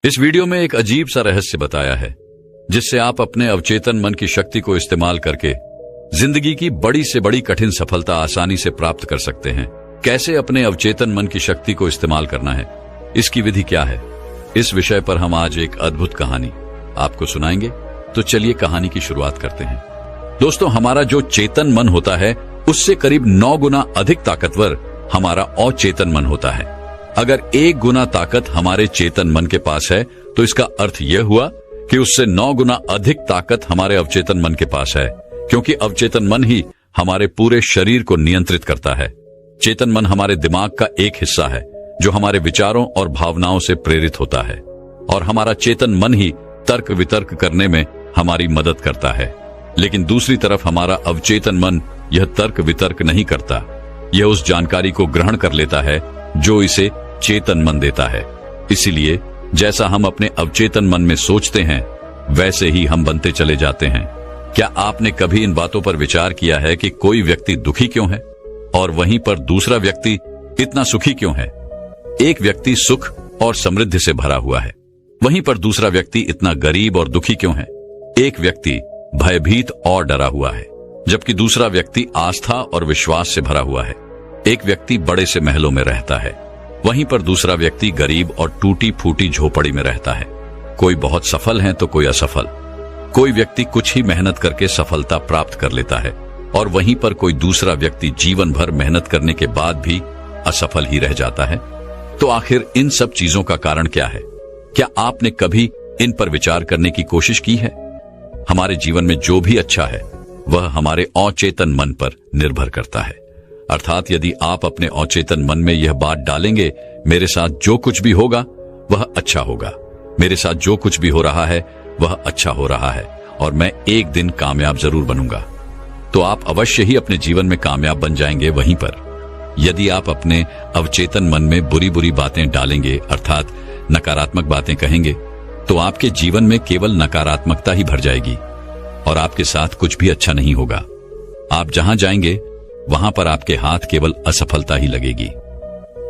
इस वीडियो में एक अजीब सा रहस्य बताया है जिससे आप अपने अवचेतन मन की शक्ति को इस्तेमाल करके जिंदगी की बड़ी से बड़ी कठिन सफलता आसानी से प्राप्त कर सकते हैं। कैसे अपने अवचेतन मन की शक्ति को इस्तेमाल करना है, इसकी विधि क्या है, इस विषय पर हम आज एक अद्भुत कहानी आपको सुनाएंगे। तो चलिए कहानी की शुरुआत करते हैं। दोस्तों, हमारा जो चेतन मन होता है उससे करीब 9 गुना अधिक ताकतवर हमारा अचेतन मन होता है। अगर 1 गुना ताकत हमारे चेतन मन के पास है तो इसका अर्थ यह हुआ कि उससे 9 गुना अधिक ताकत हमारे अवचेतन मन के पास है, क्योंकि अवचेतन मन ही हमारे पूरे शरीर को नियंत्रित करता है। चेतन मन हमारे दिमाग का एक हिस्सा है जो हमारे विचारों और भावनाओं से प्रेरित होता है, और हमारा चेतन मन ही तर्क वितर्क करने में हमारी मदद करता है। लेकिन दूसरी तरफ हमारा अवचेतन मन यह तर्क वितर्क नहीं करता, यह उस जानकारी को ग्रहण कर लेता है जो इसे चेतन मन देता है। इसीलिए जैसा हम अपने अवचेतन मन में सोचते हैं वैसे ही हम बनते चले जाते हैं। क्या आपने कभी इन बातों पर विचार किया है कि कोई व्यक्ति दुखी क्यों है और वहीं पर दूसरा व्यक्ति इतना सुखी क्यों है? एक व्यक्ति सुख और समृद्धि से भरा हुआ है, वहीं पर दूसरा व्यक्ति इतना गरीब और दुखी क्यों है? एक व्यक्ति भयभीत और डरा हुआ है, जबकि दूसरा व्यक्ति आस्था और विश्वास से भरा हुआ है। एक व्यक्ति बड़े से महलों में रहता है, वहीं पर दूसरा व्यक्ति गरीब और टूटी फूटी झोपड़ी में रहता है। कोई बहुत सफल है तो कोई असफल। कोई व्यक्ति कुछ ही मेहनत करके सफलता प्राप्त कर लेता है और वहीं पर कोई दूसरा व्यक्ति जीवन भर मेहनत करने के बाद भी असफल ही रह जाता है। तो आखिर इन सब चीजों का कारण क्या है? क्या आपने कभी इन पर विचार करने की कोशिश की है? हमारे जीवन में जो भी अच्छा है वह हमारे अचेतन मन पर निर्भर करता है। अर्थात यदि आप अपने अचेतन मन में यह बात डालेंगे, मेरे साथ जो कुछ भी होगा वह अच्छा होगा, मेरे साथ जो कुछ भी हो रहा है वह अच्छा हो रहा है और मैं एक दिन कामयाब जरूर बनूंगा, तो आप अवश्य ही अपने जीवन में कामयाब बन जाएंगे। वहीं पर यदि आप अपने अवचेतन मन में बुरी बुरी बातें डालेंगे, अर्थात नकारात्मक बातें कहेंगे, तो आपके जीवन में केवल नकारात्मकता ही भर जाएगी और आपके साथ कुछ भी अच्छा नहीं होगा। आप जहां जाएंगे वहां पर आपके हाथ केवल असफलता ही लगेगी।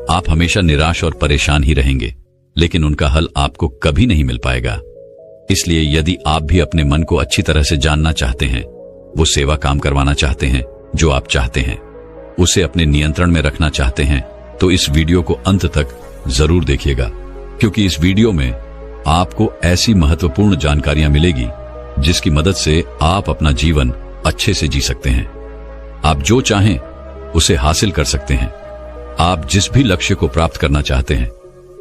आप हमेशा निराश और परेशान ही रहेंगे, लेकिन उनका हल आपको कभी नहीं मिल पाएगा। इसलिए यदि आप भी अपने मन को अच्छी तरह से जानना चाहते हैं, वो सेवा काम करवाना चाहते हैं जो आप चाहते हैं, उसे अपने नियंत्रण में रखना चाहते हैं, तो इस वीडियो को अंत तक जरूर देखिएगा, क्योंकि इस वीडियो में आपको ऐसी महत्वपूर्ण जानकारियां मिलेगी जिसकी मदद से आप अपना जीवन अच्छे से जी सकते हैं। आप जो चाहें उसे हासिल कर सकते हैं। आप जिस भी लक्ष्य को प्राप्त करना चाहते हैं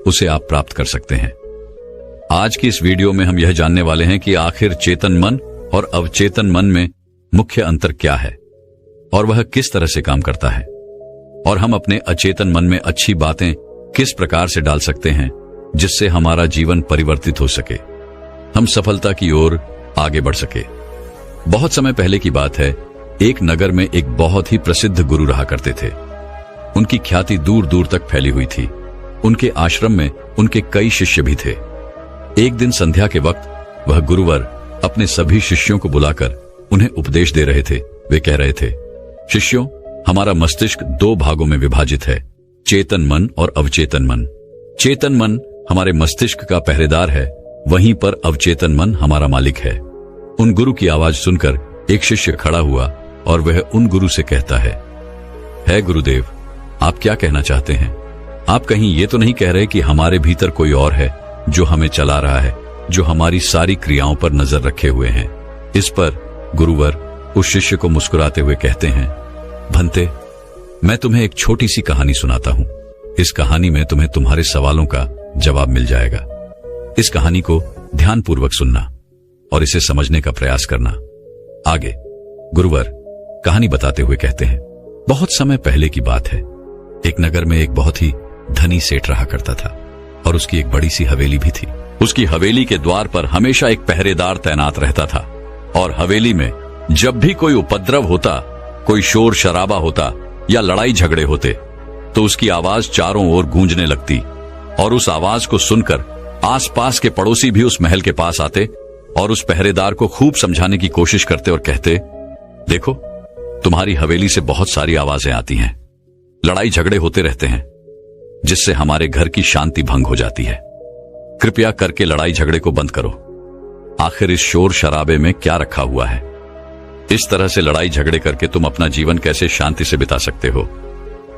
उसे आप प्राप्त कर सकते हैं। आज की इस वीडियो में हम यह जानने वाले हैं कि आखिर चेतन मन और अवचेतन मन में मुख्य अंतर क्या है और वह किस तरह से काम करता है, और हम अपने अचेतन मन में अच्छी बातें किस प्रकार से डाल सकते हैं जिससे हमारा जीवन परिवर्तित हो सके, हम सफलता की ओर आगे बढ़ सके। बहुत समय पहले की बात है, एक नगर में एक बहुत ही प्रसिद्ध गुरु रहा करते थे। उनकी ख्याति दूर दूर तक फैली हुई थी। उनके आश्रम में उनके कई शिष्य भी थे। एक दिन संध्या के वक्त वह गुरुवर अपने सभी शिष्यों को बुलाकर उन्हें उपदेश दे रहे थे। वे कह रहे थे, शिष्यों, हमारा मस्तिष्क 2 भागों में विभाजित है, चेतन मन और अवचेतन मन। चेतन मन हमारे मस्तिष्क का पहरेदार है, वहीं पर अवचेतन मन हमारा मालिक है। उन गुरु की आवाज सुनकर एक शिष्य खड़ा हुआ और वह उन गुरु से कहता है गुरुदेव, आप क्या कहना चाहते हैं? आप कहीं ये तो नहीं कह रहे कि हमारे भीतर कोई और है जो हमें चला रहा है, जो हमारी सारी क्रियाओं पर नजर रखे हुए हैं? इस पर गुरुवर उस शिष्य को मुस्कुराते हुए कहते हैं, भंते, मैं तुम्हें एक छोटी सी कहानी सुनाता हूं। इस कहानी में तुम्हें तुम्हारे सवालों का जवाब मिल जाएगा। इस कहानी को ध्यानपूर्वक सुनना और इसे समझने का प्रयास करना। आगे गुरुवर कहानी बताते हुए कहते हैं, बहुत समय पहले की बात है। एक नगर में एक बहुत ही धनी सेठ रहा करता था और उसकी एक बड़ी सी हवेली भी थी। उसकी हवेली के द्वार पर हमेशा एक पहरेदार तैनात रहता था और हवेली में जब भी कोई उपद्रव होता, कोई शोर शराबा होता या लड़ाई झगड़े होते, तो उसकी आवाज चारों ओर गूंजने लगती और उस आवाज को सुनकर आसपास के पड़ोसी भी उस महल के पास आते और उस पहरेदार को खूब समझाने की कोशिश करते और कहते, देखो, तुम्हारी हवेली से बहुत सारी आवाजें आती हैं, लड़ाई झगड़े होते रहते हैं, जिससे हमारे घर की शांति भंग हो जाती है। कृपया करके लड़ाई झगड़े को बंद करो। आखिर इस शोर शराबे में क्या रखा हुआ है? इस तरह से लड़ाई झगड़े करके तुम अपना जीवन कैसे शांति से बिता सकते हो?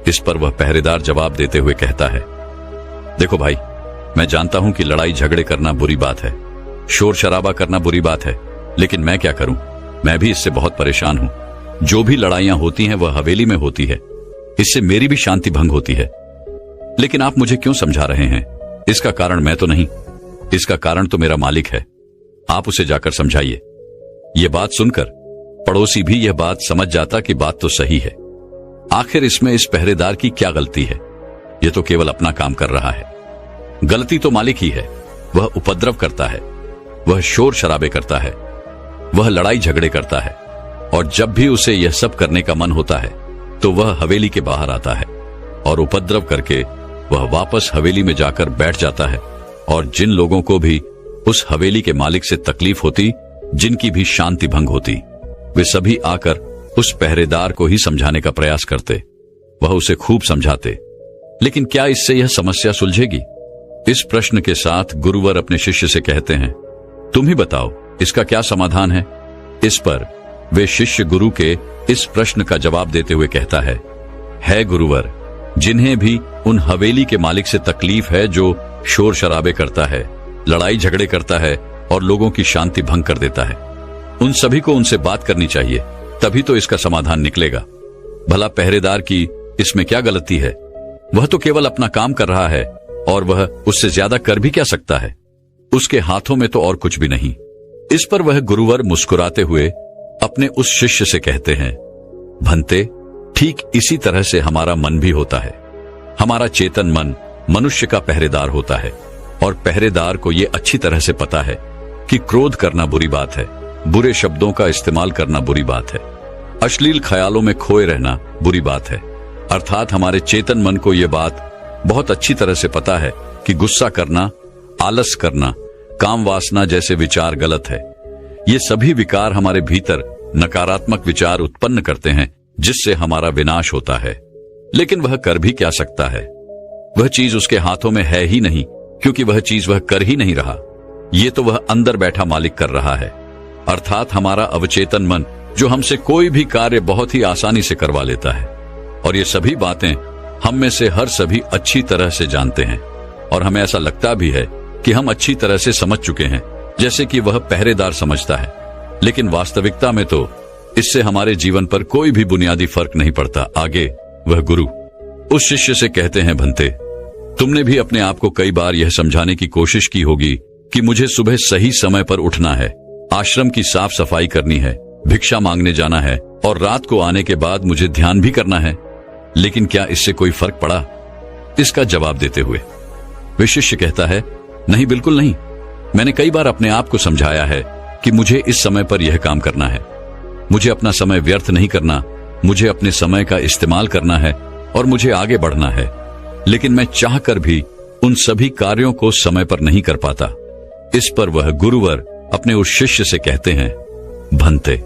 इस पर वह पहरेदार जवाब देते हुए कहता है, देखो भाई, मैं जानता हूं कि लड़ाई झगड़े करना बुरी बात है, शोर शराबा करना बुरी बात है, लेकिन मैं क्या करूं? मैं भी इससे बहुत परेशान हूं। जो भी लड़ाइयां होती हैं वह हवेली में होती है, इससे मेरी भी शांति भंग होती है। लेकिन आप मुझे क्यों समझा रहे हैं? इसका कारण मैं तो नहीं, इसका कारण तो मेरा मालिक है। आप उसे जाकर समझाइए। यह बात सुनकर पड़ोसी भी यह बात समझ जाता कि बात तो सही है। आखिर इसमें इस पहरेदार की क्या गलती है? यह तो केवल अपना काम कर रहा है। गलती तो मालिक ही है। वह उपद्रव करता है, वह शोर शराबे करता है, वह लड़ाई झगड़े करता है, और जब भी उसे यह सब करने का मन होता है तो वह हवेली के बाहर आता है और उपद्रव करके वह वापस हवेली में जाकर बैठ जाता है। और जिन लोगों को भी उस हवेली के मालिक से तकलीफ होती, जिनकी भी शांति भंग होती, वे सभी आकर उस पहरेदार को ही समझाने का प्रयास करते। वह उसे खूब समझाते, लेकिन क्या इससे यह समस्या सुलझेगी? इस प्रश्न के साथ गुरुवर अपने शिष्य से कहते हैं, तुम ही बताओ इसका क्या समाधान है? इस पर वे शिष्य गुरु के इस प्रश्न का जवाब देते हुए कहता है गुरुवर, जिन्हें भी उन हवेली के मालिक से तकलीफ है जो शोर शराबे करता है, लड़ाई झगड़े करता है और लोगों की शांति भंग कर देता है, उन सभी को उनसे बात करनी चाहिए, तभी तो इसका समाधान निकलेगा। भला पहरेदार की इसमें क्या गलती है? वह तो केवल अपना काम कर रहा है और वह उससे ज्यादा कर भी क्या सकता है? उसके हाथों में तो और कुछ भी नहीं। इस पर वह गुरुवर मुस्कुराते हुए अपने उस शिष्य से कहते हैं, भंते, ठीक इसी तरह से हमारा मन भी होता है। हमारा चेतन मन मनुष्य का पहरेदार होता है और पहरेदार को यह अच्छी तरह से पता है कि क्रोध करना बुरी बात है, बुरे शब्दों का इस्तेमाल करना बुरी बात है, अश्लील ख्यालों में खोए रहना बुरी बात है। अर्थात हमारे चेतन मन को यह बात बहुत अच्छी तरह से पता है कि गुस्सा करना, आलस करना, काम वासना जैसे विचार गलत है। ये सभी विकार हमारे भीतर नकारात्मक विचार उत्पन्न करते हैं, जिससे हमारा विनाश होता है। लेकिन वह कर भी क्या सकता है? वह चीज उसके हाथों में है ही नहीं, क्योंकि वह चीज वह कर ही नहीं रहा। ये तो वह अंदर बैठा मालिक कर रहा है, अर्थात हमारा अवचेतन मन, जो हमसे कोई भी कार्य बहुत ही आसानी से करवा लेता है। और ये सभी बातें हम में से हर सभी अच्छी तरह से जानते हैं और हमें ऐसा लगता भी है कि हम अच्छी तरह से समझ चुके हैं, जैसे कि वह पहरेदार समझता है। लेकिन वास्तविकता में तो इससे हमारे जीवन पर कोई भी बुनियादी फर्क नहीं पड़ता। आगे वह गुरु उस शिष्य से कहते हैं, भंते, तुमने भी अपने आप को कई बार यह समझाने की कोशिश की होगी कि मुझे सुबह सही समय पर उठना है, आश्रम की साफ सफाई करनी है, भिक्षा मांगने जाना है और रात को आने के बाद मुझे ध्यान भी करना है। लेकिन क्या इससे कोई फर्क पड़ा? इसका जवाब देते हुए वे शिष्य कहता है, नहीं, बिल्कुल नहीं। मैंने कई बार अपने आप को समझाया है कि मुझे इस समय पर यह काम करना है, मुझे अपना समय व्यर्थ नहीं करना, मुझे अपने समय का इस्तेमाल करना है और मुझे आगे बढ़ना है। लेकिन मैं चाहकर भी उन सभी कार्यों को समय पर नहीं कर पाता। इस पर वह गुरुवर अपने उस शिष्य से कहते हैं, भंते,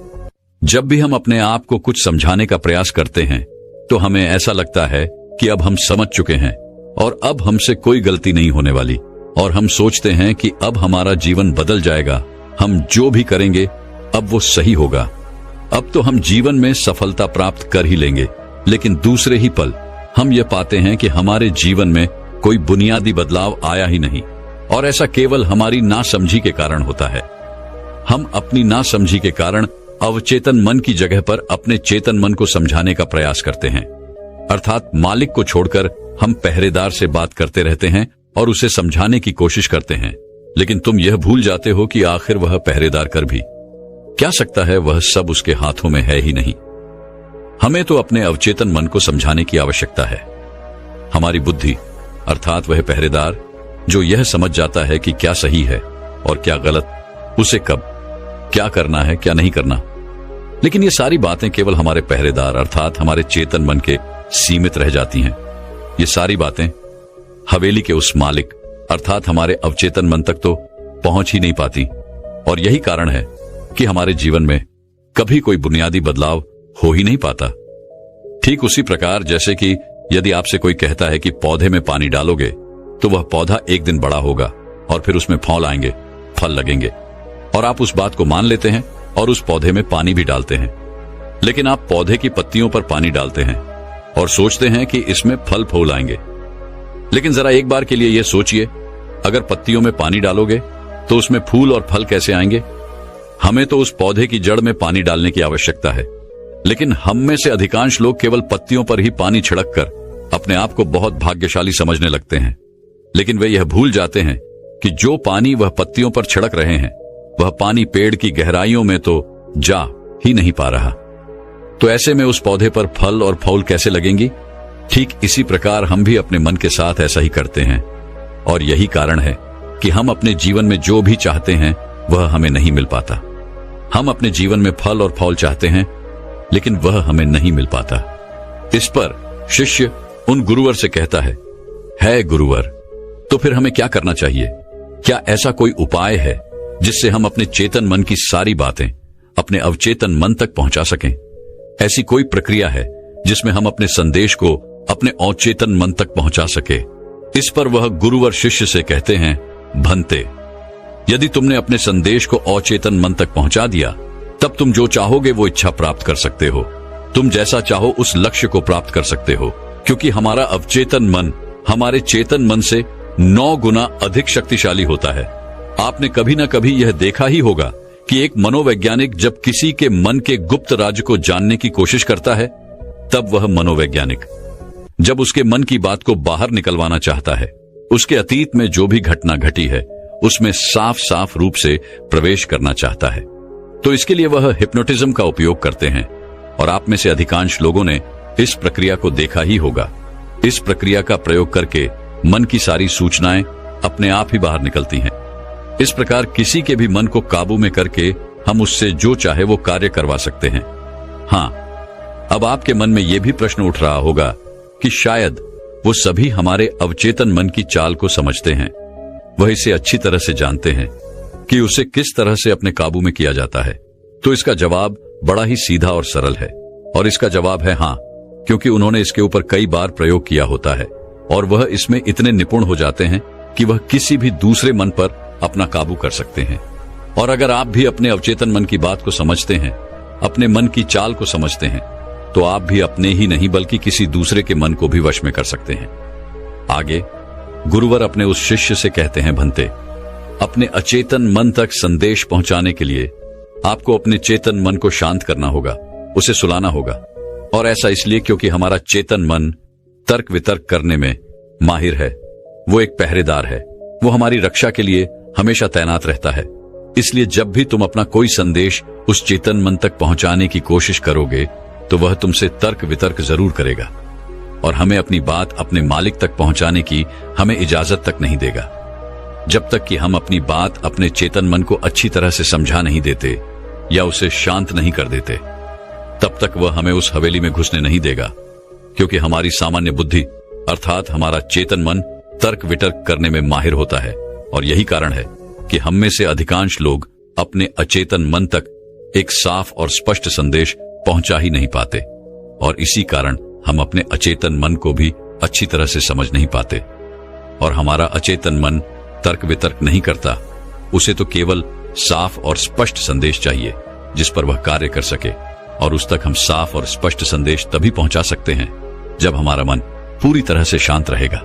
जब भी हम अपने आप को कुछ समझाने का प्रयास करते हैं तो हमें ऐसा लगता है कि अब हम समझ चुके हैं और अब हमसे कोई गलती नहीं होने वाली, और हम सोचते हैं कि अब हमारा जीवन बदल जाएगा, हम जो भी करेंगे अब वो सही होगा, अब तो हम जीवन में सफलता प्राप्त कर ही लेंगे। लेकिन दूसरे ही पल हम ये पाते हैं कि हमारे जीवन में कोई बुनियादी बदलाव आया ही नहीं, और ऐसा केवल हमारी नासमझी के कारण होता है। हम अपनी नासमझी के कारण अवचेतन मन की जगह पर अपने चेतन मन को समझाने का प्रयास करते हैं, अर्थात मालिक को छोड़कर हम पहरेदार से बात करते रहते हैं और उसे समझाने की कोशिश करते हैं। लेकिन तुम यह भूल जाते हो कि आखिर वह पहरेदार कर भी क्या सकता है? वह सब उसके हाथों में है ही नहीं। हमें तो अपने अवचेतन मन को समझाने की आवश्यकता है। हमारी बुद्धि, अर्थात वह पहरेदार जो यह समझ जाता है कि क्या सही है और क्या गलत, उसे कब क्या करना है, क्या नहीं करना। लेकिन ये सारी बातें केवल हमारे पहरेदार अर्थात हमारे चेतन मन के सीमित रह जाती हैं। ये सारी बातें हवेली के उस मालिक अर्थात हमारे अवचेतन मन तक तो पहुंच ही नहीं पाती, और यही कारण है कि हमारे जीवन में कभी कोई बुनियादी बदलाव हो ही नहीं पाता। ठीक उसी प्रकार जैसे कि यदि आपसे कोई कहता है कि पौधे में पानी डालोगे तो वह पौधा एक दिन बड़ा होगा, और फिर उसमें फौल आएंगे, फल लगेंगे, और आप उस बात को मान लेते हैं और उस पौधे में पानी भी डालते हैं। लेकिन आप पौधे की पत्तियों पर पानी डालते हैं और सोचते हैं कि इसमें फल फूल आएंगे। लेकिन जरा एक बार के लिए यह सोचिए, अगर पत्तियों में पानी डालोगे तो उसमें फूल और फल कैसे आएंगे? हमें तो उस पौधे की जड़ में पानी डालने की आवश्यकता है, लेकिन हम में से अधिकांश लोग केवल पत्तियों पर ही पानी छिड़क कर अपने आप को बहुत भाग्यशाली समझने लगते हैं। लेकिन वे यह भूल जाते हैं कि जो पानी वह पत्तियों पर छिड़क रहे हैं, वह पानी पेड़ की गहराइयों में तो जा ही नहीं पा रहा। तो ऐसे में उस पौधे पर फल और फूल कैसे लगेंगी? ठीक इसी प्रकार हम भी अपने मन के साथ ऐसा ही करते हैं, और यही कारण है कि हम अपने जीवन में जो भी चाहते हैं वह हमें नहीं मिल पाता। हम अपने जीवन में फल और फूल चाहते हैं, लेकिन वह हमें नहीं मिल पाता। इस पर शिष्य उन गुरुवर से कहता है गुरुवर, तो फिर हमें क्या करना चाहिए? क्या ऐसा कोई उपाय है जिससे हम अपने चेतन मन की सारी बातें अपने अवचेतन मन तक पहुंचा सकें? ऐसी कोई प्रक्रिया है जिसमें हम अपने संदेश को अपने अवचेतन मन तक पहुंचा सके? इस पर वह गुरुवर शिष्य से कहते हैं, भंते, यदि तुमने अपने संदेश को अवचेतन मन तक पहुंचा दिया, तब तुम जो चाहोगे वो इच्छा प्राप्त कर सकते हो। तुम जैसा चाहो उस लक्ष्य को प्राप्त कर सकते हो, क्योंकि हमारा अवचेतन मन हमारे चेतन मन से 9 गुना अधिक शक्तिशाली होता है। आपने कभी न कभी यह देखा ही होगा कि एक मनोवैज्ञानिक जब किसी के मन के गुप्त राज को जानने की कोशिश करता है, तब वह मनोवैज्ञानिक जब उसके मन की बात को बाहर निकलवाना चाहता है, उसके अतीत में जो भी घटना घटी है उसमें साफ साफ रूप से प्रवेश करना चाहता है, तो इसके लिए वह हिप्नोटिज्म का उपयोग करते हैं। और आप में से अधिकांश लोगों ने इस प्रक्रिया को देखा ही होगा। इस प्रक्रिया का प्रयोग करके मन की सारी सूचनाएं अपने आप ही बाहर निकलती हैं। इस प्रकार किसी के भी मन को काबू में करके हम उससे जो चाहे वो कार्य करवा सकते हैं। हाँ, अब आपके मन में यह भी प्रश्न उठ रहा होगा कि शायद वो सभी हमारे अवचेतन मन की चाल को समझते हैं, वह इसे अच्छी तरह से जानते हैं कि उसे किस तरह से अपने काबू में किया जाता है। तो इसका जवाब बड़ा ही सीधा और सरल है, और इसका जवाब है हाँ, क्योंकि उन्होंने इसके ऊपर कई बार प्रयोग किया होता है और वह इसमें इतने निपुण हो जाते हैं कि वह किसी भी दूसरे मन पर अपना काबू कर सकते हैं। और अगर आप भी अपने अवचेतन मन की बात को समझते हैं, अपने मन की चाल को समझते हैं, तो आप भी अपने ही नहीं बल्कि किसी दूसरे के मन को भी वश में कर सकते हैं। आगे गुरुवर अपने उस शिष्य से कहते हैं, भंते, अपने अचेतन मन तक संदेश पहुंचाने के लिए आपको अपने चेतन मन को शांत करना होगा, उसे सुलाना होगा। और ऐसा इसलिए क्योंकि हमारा चेतन मन तर्क वितर्क करने में माहिर है। वो एक पहरेदार है, वो हमारी रक्षा के लिए हमेशा तैनात रहता है। इसलिए जब भी तुम अपना कोई संदेश उस चेतन मन तक पहुंचाने की कोशिश करोगे, तो वह तुमसे तर्क वितर्क जरूर करेगा और हमें अपनी बात अपने मालिक तक पहुंचाने की हमें इजाजत तक नहीं देगा। जब तक कि हम अपनी बात अपने चेतन मन को अच्छी तरह से समझा नहीं देते या उसे शांत नहीं कर देते, तब तक वह हमें उस हवेली में घुसने नहीं देगा, क्योंकि हमारी सामान्य बुद्धि अर्थात हमारा चेतन मन तर्क वितर्क करने में माहिर होता है। और यही कारण है कि हम में से अधिकांश लोग अपने अचेतन मन तक एक साफ और स्पष्ट संदेश पहुंचा ही नहीं पाते, और इसी कारण हम अपने अचेतन मन को भी अच्छी तरह से समझ नहीं पाते। और हमारा अचेतन मन तर्क वितर्क नहीं करता, उसे तो केवल साफ और स्पष्ट संदेश चाहिए जिस पर वह कार्य कर सके। और उस तक हम साफ और स्पष्ट संदेश तभी पहुंचा सकते हैं जब हमारा मन पूरी तरह से शांत रहेगा,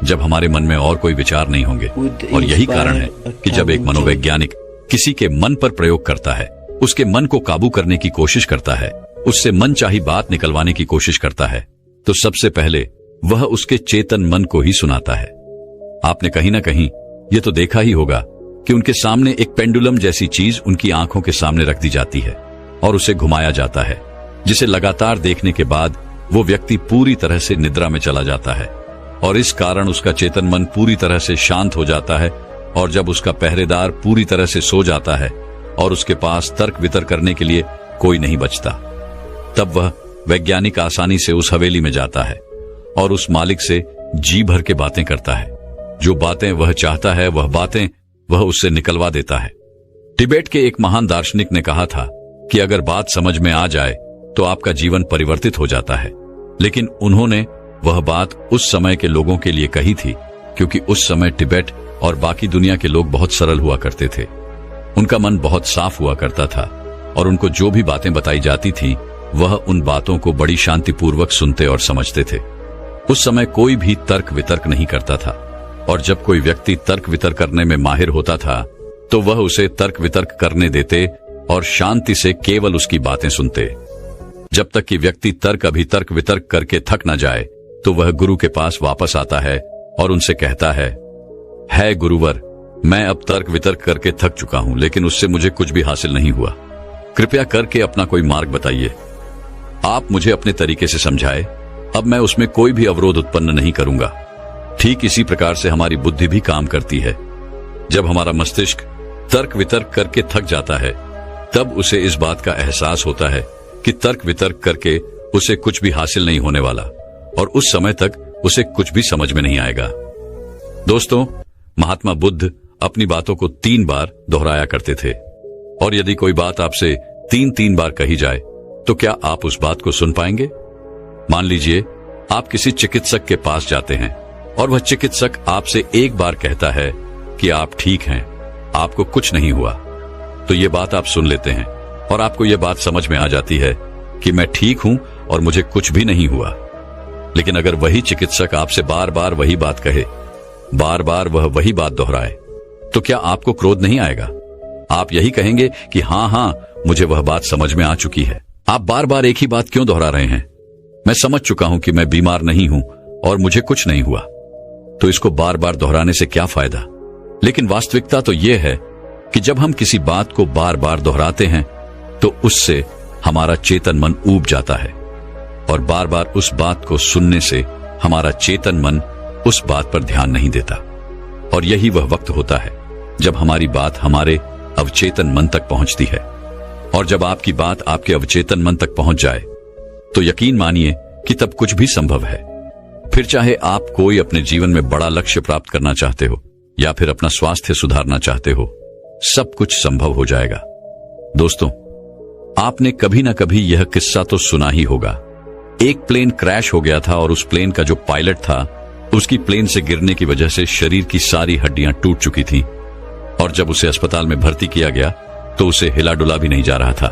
जब हमारे मन में और कोई विचार नहीं होंगे। और यही कारण है कि जब एक मनोवैज्ञानिक किसी के मन पर प्रयोग करता है, उसके मन को काबू करने की कोशिश करता है, उससे मनचाही बात निकलवाने की कोशिश करता है, तो सबसे पहले वह उसके चेतन मन को ही सुनाता है। आपने कहीं ना कहीं ये तो देखा ही होगा कि उनके सामने एक पेंडुलम जैसी चीज उनकी आंखों के सामने रख दी जाती है और उसे घुमाया जाता है, जिसे लगातार देखने के बाद वो व्यक्ति पूरी तरह से निद्रा में चला जाता है। और इस कारण उसका चेतन मन पूरी तरह से शांत हो जाता है। और जब उसका पहरेदार पूरी तरह से सो जाता है और उसके पास तर्क वितर्क करने के लिए कोई नहीं बचता, तब वह वैज्ञानिक आसानी से उस हवेली में जाता है और उस मालिक से जी भर के बातें करता है। जो बातें वह चाहता है वह बातें वह उससे निकलवा देता है। तिबेट के एक महान दार्शनिक ने कहा था कि अगर बात समझ में आ जाए तो आपका जीवन परिवर्तित हो जाता है। लेकिन उन्होंने वह बात उस समय के लोगों के लिए कही थी, क्योंकि उस समय तिबेट और बाकी दुनिया के लोग बहुत सरल हुआ करते थे। उनका मन बहुत साफ हुआ करता था और उनको जो भी बातें बताई जाती थी वह उन बातों को बड़ी शांतिपूर्वक सुनते और समझते थे। उस समय कोई भी तर्क वितर्क नहीं करता था, और जब कोई व्यक्ति तर्क वितर्क करने में माहिर होता था तो वह उसे तर्क वितर्क करने देते और शांति से केवल उसकी बातें सुनते। जब तक कि व्यक्ति तर्क अभितर्क वितर्क करके थक न जाए तो वह गुरु के पास वापस आता है और उनसे कहता है गुरुवर, मैं अब तर्क वितर्क करके थक चुका हूं, लेकिन उससे मुझे कुछ भी हासिल नहीं हुआ। कृपया करके अपना कोई मार्ग बताइए। आप मुझे अपने तरीके से समझाए, अब मैं उसमें कोई भी अवरोध उत्पन्न नहीं करूंगा। ठीक इसी प्रकार से हमारी बुद्धि भी काम करती है। जब हमारा मस्तिष्क तर्क वितर्क करके थक जाता है तब उसे इस बात का एहसास होता है कि तर्क वितर्क करके उसे कुछ भी हासिल नहीं होने वाला, और उस समय तक उसे कुछ भी समझ में नहीं आएगा। दोस्तों, महात्मा बुद्ध अपनी बातों को 3 बार दोहराया करते थे, और यदि कोई बात आपसे 3 बार कही जाए तो क्या आप उस बात को सुन पाएंगे? मान लीजिए आप किसी चिकित्सक के पास जाते हैं और वह चिकित्सक आपसे 1 बार कहता है कि आप ठीक हैं, आपको कुछ नहीं हुआ, तो ये बात आप सुन लेते हैं और आपको ये बात समझ में आ जाती है कि मैं ठीक हूं और मुझे कुछ भी नहीं हुआ। लेकिन अगर वही चिकित्सक आपसे बार बार वही बात कहे, बार बार वह वही बात दोहराए, तो क्या आपको क्रोध नहीं आएगा? आप यही कहेंगे कि हाँ, मुझे वह बात समझ में आ चुकी है। आप बार बार एक ही बात क्यों दोहरा रहे हैं? मैं समझ चुका हूं कि मैं बीमार नहीं हूं और मुझे कुछ नहीं हुआ, तो इसको बार बार दोहराने से क्या फायदा? लेकिन वास्तविकता तो यह है कि जब हम किसी बात को बार बार दोहराते हैं तो उससे हमारा चेतन मन ऊब जाता है, और बार बार उस बात को सुनने से हमारा चेतन मन उस बात पर ध्यान नहीं देता। और यही वह वक्त होता है जब हमारी बात हमारे अवचेतन मन तक पहुंचती है, और जब आपकी बात आपके अवचेतन मन तक पहुंच जाए तो यकीन मानिए कि तब कुछ भी संभव है। फिर चाहे आप कोई अपने जीवन में बड़ा लक्ष्य प्राप्त करना चाहते हो या फिर अपना स्वास्थ्य सुधारना चाहते हो, सब कुछ संभव हो जाएगा। दोस्तों, आपने कभी ना कभी यह किस्सा तो सुना ही होगा। एक प्लेन क्रैश हो गया था और उस प्लेन का जो पायलट था उसकी प्लेन से गिरने की वजह से शरीर की सारी हड्डियां टूट चुकी थीं, और जब उसे अस्पताल में भर्ती किया गया तो उसे हिला डुला भी नहीं जा रहा था।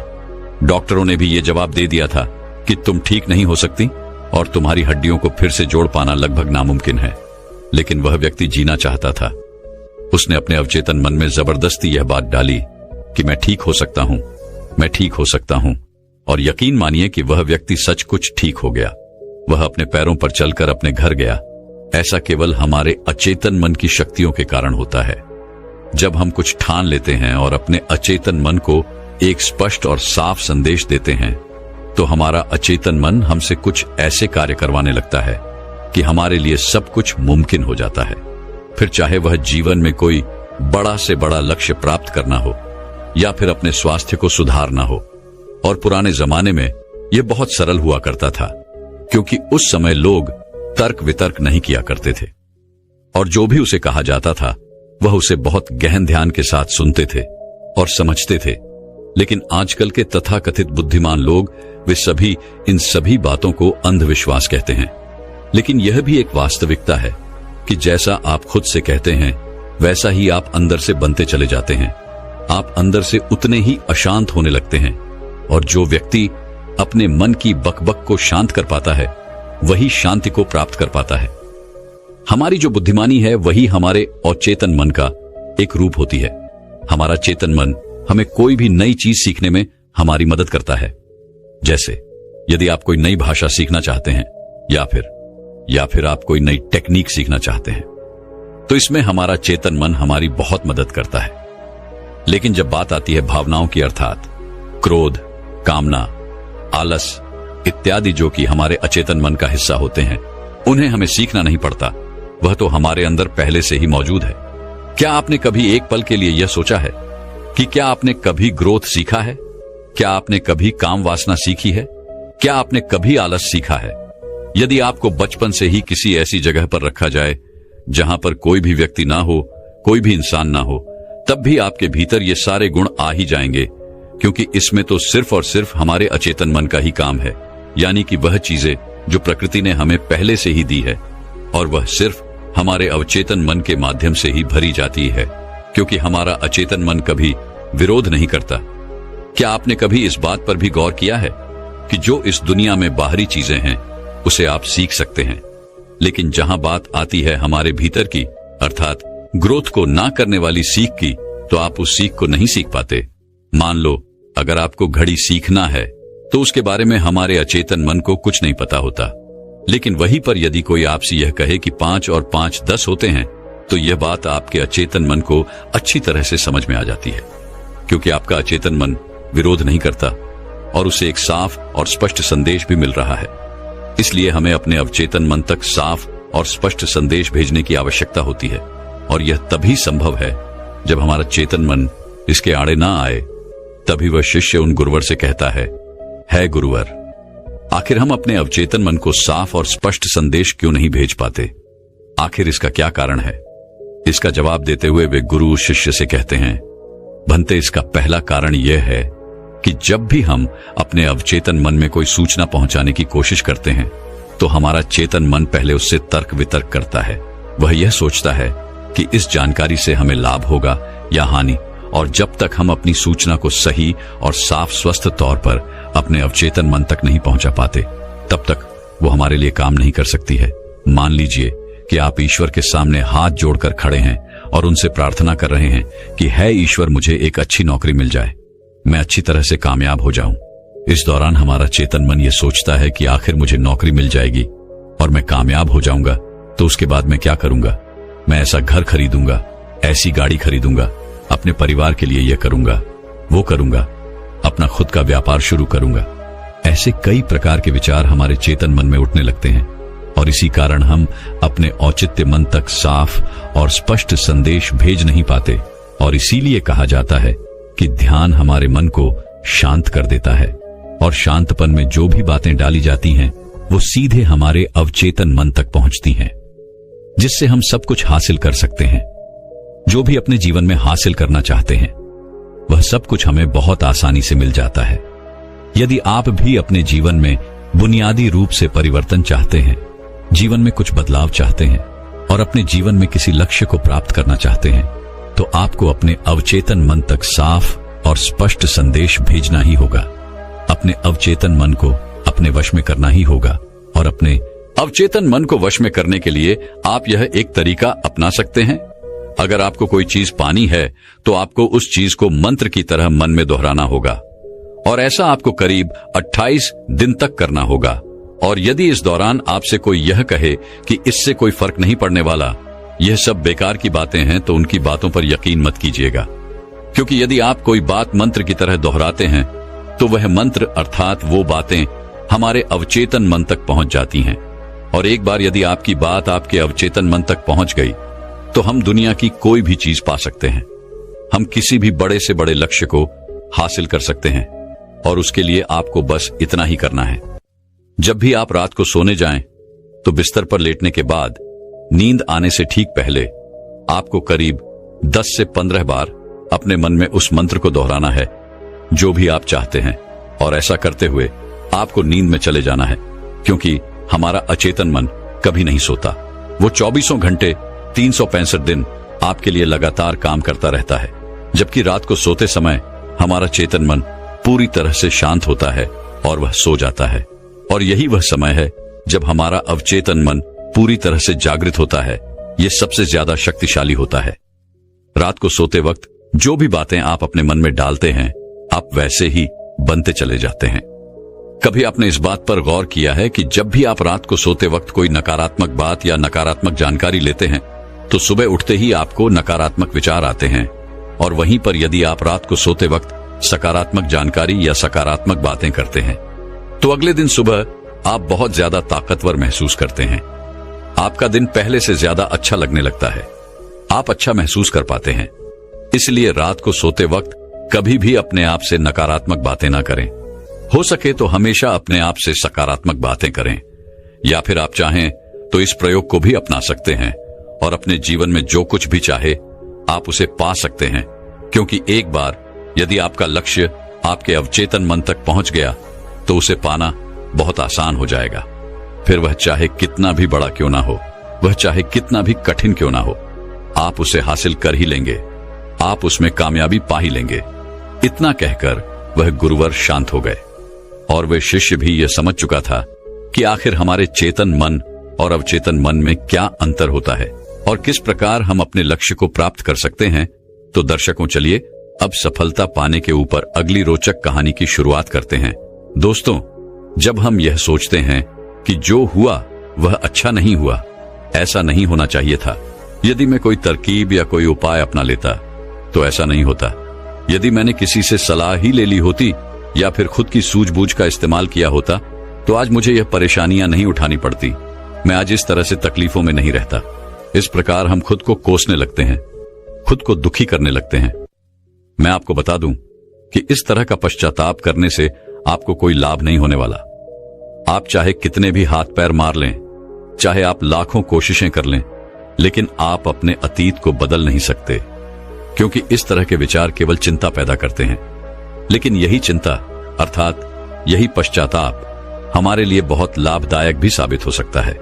डॉक्टरों ने भी ये जवाब दे दिया था कि तुम ठीक नहीं हो सकती और तुम्हारी हड्डियों को फिर से जोड़ पाना लगभग नामुमकिन है। लेकिन वह व्यक्ति जीना चाहता था। उसने अपने अवचेतन मन में जबरदस्ती यह बात डाली कि मैं ठीक हो सकता हूं, मैं ठीक हो सकता हूं, और यकीन मानिए कि वह व्यक्ति सच कुछ ठीक हो गया। वह अपने पैरों पर चलकर अपने घर गया। ऐसा केवल हमारे अचेतन मन की शक्तियों के कारण होता है। जब हम कुछ ठान लेते हैं और अपने अचेतन मन को एक स्पष्ट और साफ संदेश देते हैं तो हमारा अचेतन मन हमसे कुछ ऐसे कार्य करवाने लगता है कि हमारे लिए सब कुछ मुमकिन हो जाता है। फिर चाहे वह जीवन में कोई बड़ा से बड़ा लक्ष्य प्राप्त करना हो या फिर अपने स्वास्थ्य को सुधारना हो। और पुराने जमाने में यह बहुत सरल हुआ करता था, क्योंकि उस समय लोग तर्क वितर्क नहीं किया करते थे, और जो भी उसे कहा जाता था वह उसे बहुत गहन ध्यान के साथ सुनते थे और समझते थे। लेकिन आजकल के तथाकथित बुद्धिमान लोग वे सभी इन सभी बातों को अंधविश्वास कहते हैं। लेकिन यह भी एक वास्तविकता है कि जैसा आप खुद से कहते हैं वैसा ही आप अंदर से बनते चले जाते हैं। आप अंदर से उतने ही अशांत होने लगते हैं, और जो व्यक्ति अपने मन की बकबक को शांत कर पाता है वही शांति को प्राप्त कर पाता है। हमारी जो बुद्धिमानी है वही हमारे अचेतन मन का एक रूप होती है। हमारा चेतन मन हमें कोई भी नई चीज सीखने में हमारी मदद करता है। जैसे यदि आप कोई नई भाषा सीखना चाहते हैं या फिर आप कोई नई टेक्निक सीखना चाहते हैं, तो इसमें हमारा चेतन मन हमारी बहुत मदद करता है। लेकिन जब बात आती है भावनाओं की, अर्थात क्रोध, कामना, आलस इत्यादि, जो कि हमारे अचेतन मन का हिस्सा होते हैं, उन्हें हमें सीखना नहीं पड़ता, वह तो हमारे अंदर पहले से ही मौजूद है। क्या आपने कभी एक पल के लिए यह सोचा है कि क्या आपने कभी ग्रोथ सीखा है? क्या आपने कभी काम वासना सीखी है? क्या आपने कभी आलस सीखा है? यदि आपको बचपन से ही किसी ऐसी जगह पर रखा जाए जहां पर कोई भी व्यक्ति ना हो, कोई भी इंसान ना हो, तब भी आपके भीतर ये सारे गुण आ ही जाएंगे, क्योंकि इसमें तो सिर्फ और सिर्फ हमारे अचेतन मन का ही काम है। यानी कि वह चीजें जो प्रकृति ने हमें पहले से ही दी है, और वह सिर्फ हमारे अवचेतन मन के माध्यम से ही भरी जाती है, क्योंकि हमारा अचेतन मन कभी विरोध नहीं करता। क्या आपने कभी इस बात पर भी गौर किया है कि जो इस दुनिया में बाहरी चीजें हैं उसे आप सीख सकते हैं, लेकिन जहां बात आती है हमारे भीतर की, अर्थात ग्रोथ को ना करने वाली सीख की, तो आप उस सीख को नहीं सीख पाते। मान लो अगर आपको घड़ी सीखना है तो उसके बारे में हमारे अचेतन मन को कुछ नहीं पता होता, लेकिन वहीं पर यदि कोई आपसे यह कहे कि 5 और 5 10 होते हैं, तो यह बात आपके अचेतन मन को अच्छी तरह से समझ में आ जाती है, क्योंकि आपका अचेतन मन विरोध नहीं करता और उसे एक साफ और स्पष्ट संदेश भी मिल रहा है। इसलिए हमें अपने अवचेतन मन तक साफ और स्पष्ट संदेश भेजने की आवश्यकता होती है, और यह तभी संभव है जब हमारा चेतन मन इसके आड़े ना आए। तभी वह शिष्य उन गुरुवर से कहता है गुरुवर, आखिर हम अपने अवचेतन मन को साफ और स्पष्ट संदेश क्यों नहीं भेज पाते? आखिर इसका क्या कारण है? इसका जवाब देते हुए वे गुरु शिष्य से कहते हैं, भंते, इसका पहला कारण यह है कि जब भी हम अपने अवचेतन मन में कोई सूचना पहुंचाने की कोशिश करते हैं, तो हमारा चेतन मन पहले उससे तर्क वितर्क करता है। वह यह सोचता है कि इस जानकारी से हमें लाभ होगा या हानि, और जब तक हम अपनी सूचना को सही और साफ स्वस्थ तौर पर अपने अवचेतन मन तक नहीं पहुंचा पाते, तब तक वो हमारे लिए काम नहीं कर सकती है। मान लीजिए कि आप ईश्वर के सामने हाथ जोड़कर खड़े हैं और उनसे प्रार्थना कर रहे हैं कि है ईश्वर, मुझे एक अच्छी नौकरी मिल जाए, मैं अच्छी तरह से कामयाब हो जाऊं। इस दौरान हमारा चेतन मन ये सोचता है कि आखिर मुझे नौकरी मिल जाएगी और मैं कामयाब हो जाऊंगा, तो उसके बाद मैं क्या करूंगा? मैं ऐसा घर खरीदूंगा, ऐसी गाड़ी खरीदूंगा, अपने परिवार के लिए यह करूंगा, वो करूंगा, अपना खुद का व्यापार शुरू करूंगा। ऐसे कई प्रकार के विचार हमारे चेतन मन में उठने लगते हैं, और इसी कारण हम अपने औचित्य मन तक साफ और स्पष्ट संदेश भेज नहीं पाते। और इसीलिए कहा जाता है कि ध्यान हमारे मन को शांत कर देता है, और शांतपन में जो भी बातें डाली जाती हैं वो सीधे हमारे अवचेतन मन तक पहुंचती हैं, जिससे हम सब कुछ हासिल कर सकते हैं। जो भी अपने जीवन में हासिल करना चाहते हैं वह सब कुछ हमें बहुत आसानी से मिल जाता है। यदि आप भी अपने जीवन में बुनियादी रूप से परिवर्तन चाहते हैं, जीवन में कुछ बदलाव चाहते हैं और अपने जीवन में किसी लक्ष्य को प्राप्त करना चाहते हैं, तो आपको अपने अवचेतन मन तक साफ और स्पष्ट संदेश भेजना ही होगा। अपने अवचेतन मन को अपने वश में करना ही होगा, और अपने अवचेतन मन को वश में करने के लिए आप यह एक तरीका अपना सकते हैं। अगर आपको कोई चीज पानी है तो आपको उस चीज को मंत्र की तरह मन में दोहराना होगा, और ऐसा आपको करीब 28 दिन तक करना होगा। और यदि इस दौरान आपसे कोई यह कहे कि इससे कोई फर्क नहीं पड़ने वाला, यह सब बेकार की बातें हैं, तो उनकी बातों पर यकीन मत कीजिएगा, क्योंकि यदि आप कोई बात मंत्र की तरह दोहराते हैं तो वह मंत्र अर्थात वो बातें हमारे अवचेतन मन तक पहुंच जाती हैं। और एक बार यदि आपकी बात आपके अवचेतन मन तक पहुंच गई तो हम दुनिया की कोई भी चीज पा सकते हैं। हम किसी भी बड़े से बड़े लक्ष्य को हासिल कर सकते हैं, और उसके लिए आपको बस इतना ही करना है। जब भी आप रात को सोने जाएं, तो बिस्तर पर लेटने के बाद नींद आने से ठीक पहले आपको करीब 10 से 15 बार अपने मन में उस मंत्र को दोहराना है जो भी आप चाहते हैं, और ऐसा करते हुए आपको नींद में चले जाना है, क्योंकि हमारा अचेतन मन कभी नहीं सोता। वो 24 घंटे 365 दिन आपके लिए लगातार काम करता रहता है, जबकि रात को सोते समय हमारा चेतन मन पूरी तरह से शांत होता है और वह सो जाता है। और यही वह समय है जब हमारा अवचेतन मन पूरी तरह से जागृत होता है। यह सबसे ज्यादा शक्तिशाली होता है। रात को सोते वक्त जो भी बातें आप अपने मन में डालते हैं, आप वैसे ही बनते चले जाते हैं। कभी आपने इस बात पर गौर किया है कि जब भी आप रात को सोते वक्त कोई नकारात्मक बात या नकारात्मक जानकारी लेते हैं, तो सुबह उठते ही आपको नकारात्मक विचार आते हैं, और वहीं पर यदि आप रात को सोते वक्त सकारात्मक जानकारी या सकारात्मक बातें करते हैं, तो अगले दिन सुबह आप बहुत ज्यादा ताकतवर महसूस करते हैं। आपका दिन पहले से ज्यादा अच्छा लगने लगता है, आप अच्छा महसूस कर पाते हैं। इसलिए रात को सोते वक्त कभी भी अपने आप से नकारात्मक बातें ना करें। हो सके तो हमेशा अपने आप से सकारात्मक बातें करें, या फिर आप चाहें तो इस प्रयोग को भी अपना सकते हैं और अपने जीवन में जो कुछ भी चाहे आप उसे पा सकते हैं, क्योंकि एक बार यदि आपका लक्ष्य आपके अवचेतन मन तक पहुंच गया तो उसे पाना बहुत आसान हो जाएगा। फिर वह चाहे कितना भी बड़ा क्यों ना हो, वह चाहे कितना भी कठिन क्यों ना हो, आप उसे हासिल कर ही लेंगे, आप उसमें कामयाबी पा ही लेंगे। इतना कहकर वह गुरुवर शांत हो गए और वे शिष्य भी यह समझ चुका था कि आखिर हमारे चेतन मन और अवचेतन मन में क्या अंतर होता है और किस प्रकार हम अपने लक्ष्य को प्राप्त कर सकते हैं। तो दर्शकों, चलिए अब सफलता पाने के ऊपर अगली रोचक कहानी की शुरुआत करते हैं। दोस्तों, जब हम यह सोचते हैं कि जो हुआ वह अच्छा नहीं हुआ, ऐसा नहीं होना चाहिए था, यदि मैं कोई तरकीब या कोई उपाय अपना लेता तो ऐसा नहीं होता, यदि मैंने किसी से सलाह ही ले ली होती या फिर खुद की सूझबूझ का इस्तेमाल किया होता तो आज मुझे यह परेशानियां नहीं उठानी पड़ती, मैं आज इस तरह से तकलीफों में नहीं रहता। इस प्रकार हम खुद को कोसने लगते हैं, खुद को दुखी करने लगते हैं। मैं आपको बता दूं कि इस तरह का पश्चाताप करने से आपको कोई लाभ नहीं होने वाला। आप चाहे कितने भी हाथ पैर मार लें, चाहे आप लाखों कोशिशें कर लें, लेकिन आप अपने अतीत को बदल नहीं सकते, क्योंकि इस तरह के विचार केवल चिंता पैदा करते हैं। लेकिन यही चिंता अर्थात यही पश्चाताप हमारे लिए बहुत लाभदायक भी साबित हो सकता है।